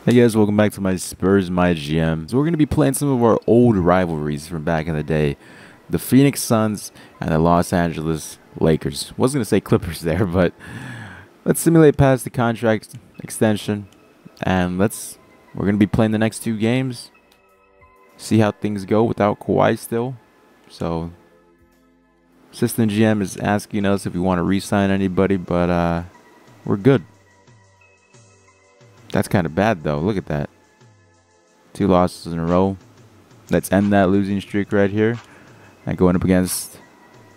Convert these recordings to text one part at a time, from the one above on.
Hey guys, welcome back to my Spurs MyGM. So we're going to be playing some of our old rivalries from back in the day. The Phoenix Suns and the Los Angeles Lakers. Wasn't going to say Clippers there, but let's simulate past the contract extension. And we're going to be playing the next two games. See how things go without Kawhi still. So, Assistant GM is asking us if we want to re-sign anybody, but we're good. That's kind of bad, though. Look at that. 2 losses in a row. Let's end that losing streak right here. And going up against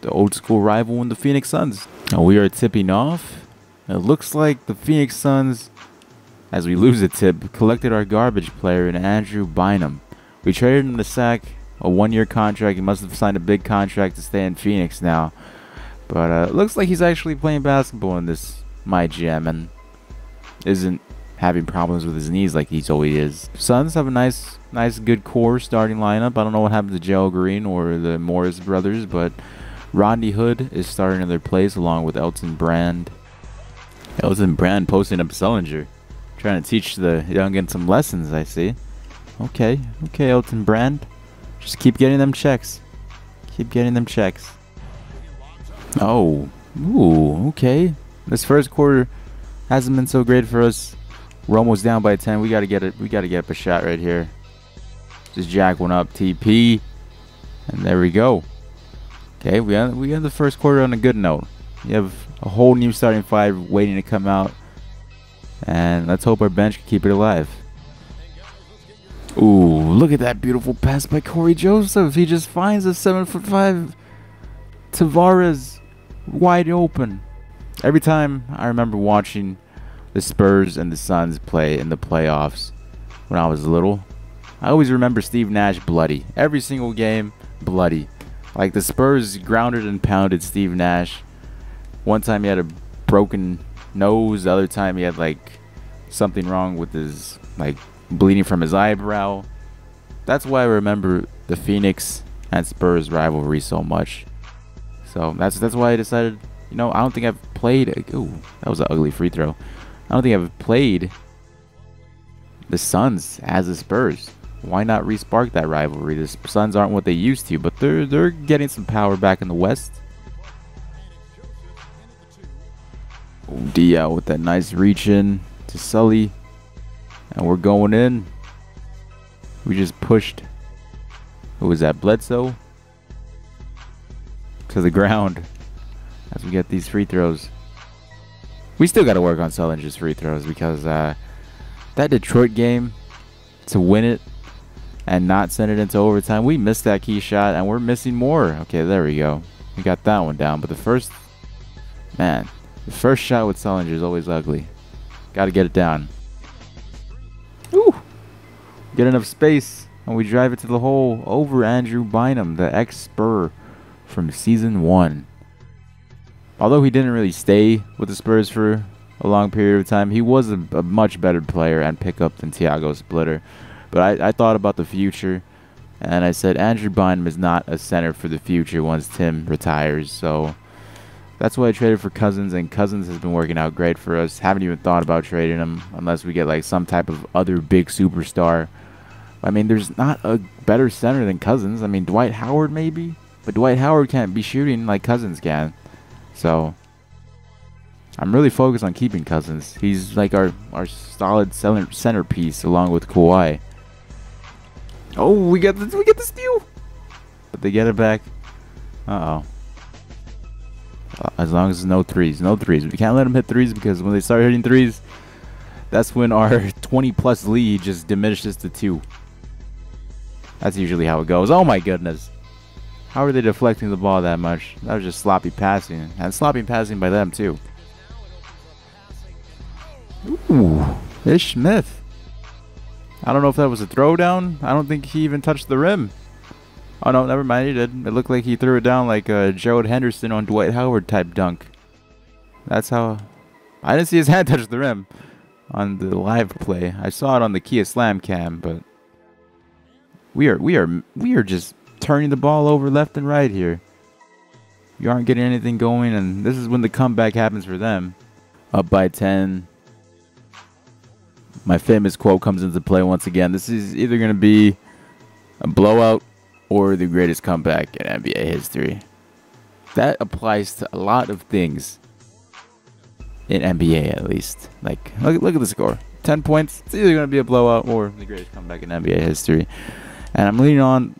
the old school rival in the Phoenix Suns. Now we are tipping off. It looks like the Phoenix Suns, as we lose a tip, collected our garbage player in Andrew Bynum. We traded him to Sack, a 1-year contract. He must have signed a big contract to stay in Phoenix now. But it looks like he's actually playing basketball in this MyGM and isn't having problems with his knees like he's always is. Suns have a nice good core starting lineup. I don't know what happened to Joe Green or the Morris brothers, but Rodney Hood is starting in their place along with Elton Brand. Elton Brand posting up Sullinger, trying to teach the youngin some lessons, I see. Okay, Elton Brand. Just keep getting them checks. Keep getting them checks. Oh, ooh, okay. This first quarter hasn't been so great for us. We're almost down by 10. We gotta get it. We gotta get up a shot right here. Just jack one up, TP, and there we go. Okay, we end the first quarter on a good note. You have a whole new starting five waiting to come out, and let's hope our bench can keep it alive. Ooh, look at that beautiful pass by Corey Joseph. He just finds a 7'5" Tavares wide open. Every time I remember watching the Spurs and the Suns play in the playoffs when I was little, I always remember Steve Nash bloody. Every single game, bloody. Like the Spurs grounded and pounded Steve Nash. One time he had a broken nose. The other time he had like something wrong with his, like, bleeding from his eyebrow. That's why I remember the Phoenix and Spurs rivalry so much. So that's why I decided, you know, I don't think I've played. Ooh, that was an ugly free throw. I don't think I've played the Suns as the Spurs. Why not re-spark that rivalry? The Suns aren't what they used to, but they're getting some power back in the West. Oh, Diao with that nice reach in to Sully. And we're going in. We just pushed, who was that, Bledsoe, to the ground as we get these free throws. We still got to work on Sullinger's free throws because that Detroit game, to win it and not send it into overtime, we missed that key shot and we're missing more. Okay, there we go. We got that one down. But the first shot with Sullinger is always ugly. Got to get it down. Ooh. Get enough space and we drive it to the hole over Andrew Bynum, the ex-Spur from season 1. Although he didn't really stay with the Spurs for a long period of time, he was a much better player and pickup than Thiago Splitter. But I thought about the future, and I said Andrew Bynum is not a center for the future once Tim retires. So that's why I traded for Cousins, and Cousins has been working out great for us. Haven't even thought about trading him unless we get like some type of other big superstar. I mean, there's not a better center than Cousins. I mean, Dwight Howard maybe, but Dwight Howard can't be shooting like Cousins can. So I'm really focused on keeping Cousins. He's like our solid centerpiece along with Kawhi. Oh, we get the steal, but they get it back. As long as there's no threes. We can't let them hit threes because when they start hitting threes, that's when our 20+ lead just diminishes to 2. That's usually how it goes. Oh my goodness. How are they deflecting the ball that much? That was just sloppy passing. And sloppy passing by them, too. Ooh. Ish Smith. I don't know if that was a throwdown. I don't think he even touched the rim. Oh, no, never mind. He did. It looked like he threw it down like a Gerald Henderson on Dwight Howard type dunk. That's how... I didn't see his hand touch the rim on the live play. I saw it on the Kia Slam cam, but... We are just turning the ball over left and right here. You aren't getting anything going, and this is when the comeback happens for them. Up by 10. My famous quote comes into play once again. This is either going to be a blowout or the greatest comeback in NBA history. That applies to a lot of things in NBA, at least. Like, look at the score. 10 points. It's either going to be a blowout or the greatest comeback in NBA history. And I'm leaning on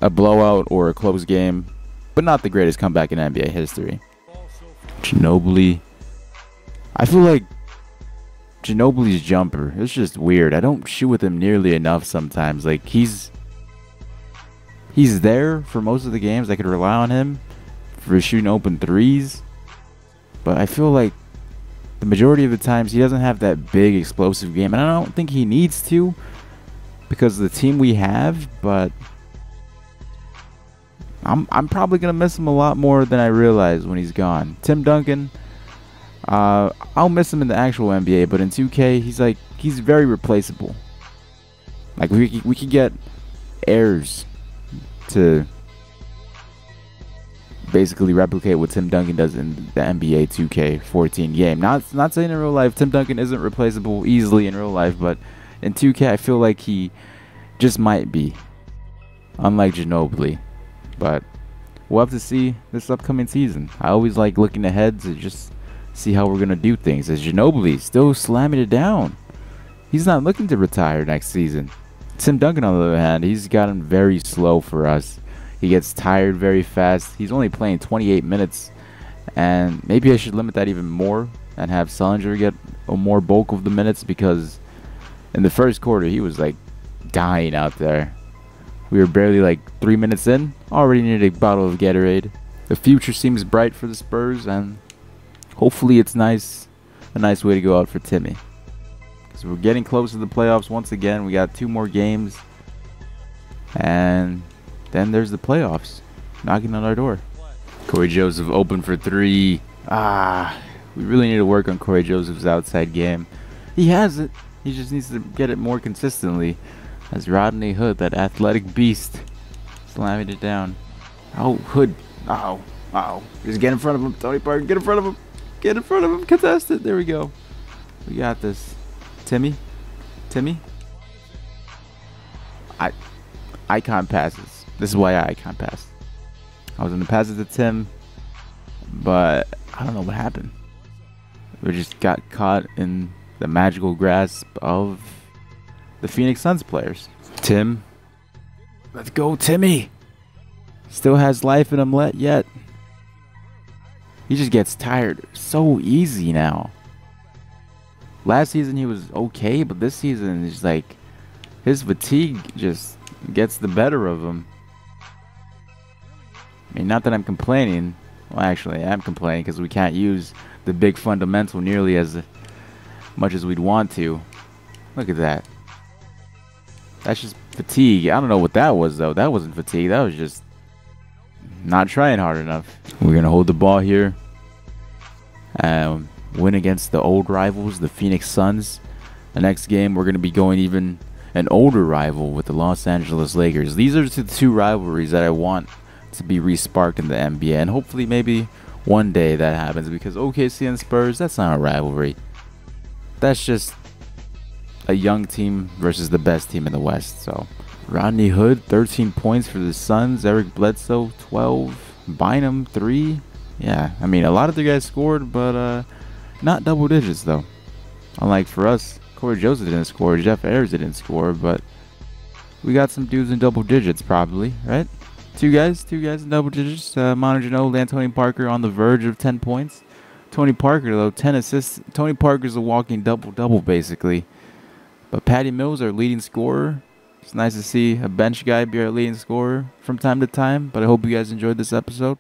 a blowout or a close game, but not the greatest comeback in NBA history. Ginobili. I feel like Ginobili's jumper, it's just weird. I don't shoot with him nearly enough sometimes. Like, he's there for most of the games. I could rely on him for shooting open threes. But I feel like the majority of the times he doesn't have that big explosive game. And I don't think he needs to because of the team we have. But I'm probably going to miss him a lot more than I realize when he's gone. Tim Duncan, I'll miss him in the actual NBA. But in 2K, he's very replaceable. Like, we could get heirs to basically replicate what Tim Duncan does in the NBA 2K14 game. Not saying in real life Tim Duncan isn't replaceable easily in real life, but in 2K I feel like he just might be, unlike Ginobili. But we'll have to see this upcoming season. I always like looking ahead to just see how we're gonna do things. As Ginobili still slamming it down, he's not looking to retire next season. Tim Duncan, on the other hand, he's gotten very slow for us. He gets tired very fast. He's only playing 28 minutes. And maybe I should limit that even more and have Sullinger get a more bulk of the minutes, because in the first quarter, he was like dying out there. We were barely like 3 minutes in, already needed a bottle of Gatorade. The future seems bright for the Spurs, and hopefully it's a nice way to go out for Timmy. So we're getting close to the playoffs once again. We got 2 more games. And then there's the playoffs knocking on our door. Corey Joseph open for 3. We really need to work on Corey Joseph's outside game. He has it. He just needs to get it more consistently. As Rodney Hood, that athletic beast, slamming it down. Oh, Hood. Just get in front of him. Tony Parker, get in front of him. Get in front of him. Contest it. There we go. We got this. Timmy. Icon passes. This is why I icon pass. I was going to pass it to Tim, but I don't know what happened. We just got caught in the magical grasp of the Phoenix Suns players. Tim. Let's go, Timmy. Still has life in him yet. He just gets tired so easy now. Last season he was okay, but this season is like his fatigue just gets the better of him. I mean, not that I'm complaining. Well, actually, I am complaining because we can't use the big fundamental nearly as much as we'd want to. Look at that. That's just fatigue. I don't know what that was, though. That wasn't fatigue. That was just not trying hard enough. We're going to hold the ball here. Win against the old rivals, the Phoenix Suns. The next game, we're going to be going even an older rival with the Los Angeles Lakers. These are the 2 rivalries that I want to be re-sparked in the NBA. And hopefully maybe one day that happens, because OKC and Spurs, that's not a rivalry. That's just a young team versus the best team in the West. So Rodney Hood, 13 points for the Suns. Eric Bledsoe, 12. Bynum, 3. Yeah, I mean, a lot of the guys scored, but not double digits, though. Unlike for us, Corey Joseph didn't score, Jeff Ayers didn't score, but we got some dudes in double digits, probably, right? Two guys in double digits. Manu Ginobili and Tony Parker on the verge of 10 points. Tony Parker, though, 10 assists. Tony Parker's a walking double-double, basically. But Patty Mills, our leading scorer. It's nice to see a bench guy be our leading scorer from time to time, but I hope you guys enjoyed this episode.